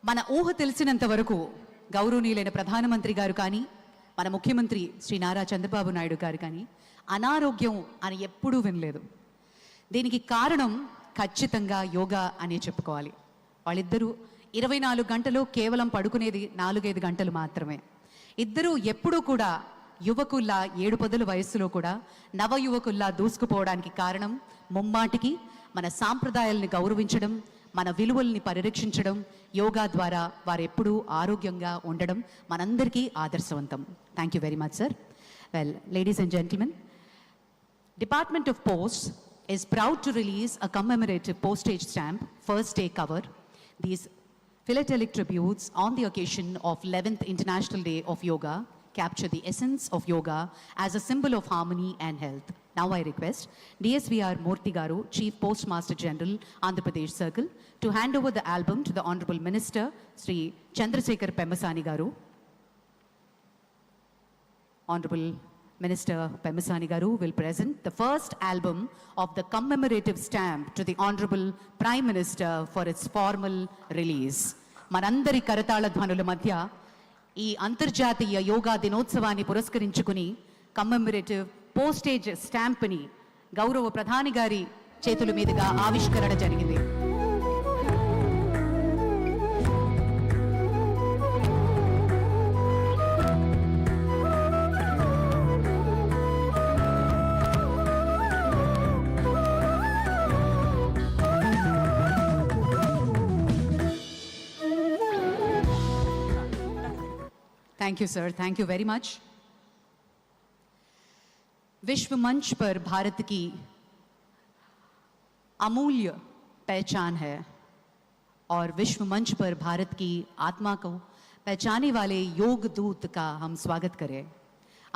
మన ఊహ తెలిసినంత వరకు గౌరవనీయులైన ప్రధానమంత్రి గారు కానీ మన ముఖ్యమంత్రి శ్రీ నారా చంద్రబాబు నాయుడు గారు కానీ అనారోగ్యం అని ఎప్పుడూ వినలేదు. దీనికి కారణం ఖచ్చితంగా యోగా అనే చెప్పుకోవాలి. వాళ్ళిద్దరూ 24 గంటలు కేవలం పడుకునేది 4-5 గంటలు మాత్రమే. ఇద్దరూ ఎప్పుడూ కూడా యువకుల్లా 7 పదుల వయస్సులో కూడా నవ యువకుల్లా దూసుకుపోవడానికి కారణం ముమ్మాటికి మన సాంప్రదాయాల్ని గౌరవించడం, మన విలువల్ని పరిరక్షించడం, యోగా ద్వారా వారు ఎప్పుడూ ఆరోగ్యంగా ఉండడం మనందరికీ ఆదర్శవంతం. Thank you very much sir. Well, ladies and gentlemen, Department of Posts is proud to release a commemorative postage stamp, first day cover. These philatelic tributes on the occasion of 11th International Day of Yoga capture the essence of yoga as a symbol of harmony and health. Now I request DSVR Murthy Garu, Chief Postmaster General, Andhra Pradesh Circle, to hand over the album to the Honorable Minister, Sri Chandrasekhar Pemmasani Garu. Honorable Minister Pemmasani Garu will present the first album of the commemorative stamp to the Honorable Prime Minister for its formal release. మనందరి కరతాళ ధ్వనుల మధ్య ఈ అంతర్జాతీయ యోగా దినోత్సవాన్ని పురస్కరించుకుని కమ్మెమరేటివ్ postage స్టాంప్ని గౌరవ ప్రధాని గారి చేతుల మీదుగా ఆవిష్కరణ జరిగింది. Thank you sir, thank you very much. विश्व मंच पर भारत की अमूल्य पहचान है और विश्व मंच पर भारत की आत्मा को पहचाने वाले योग दूत का हम स्वागत करें.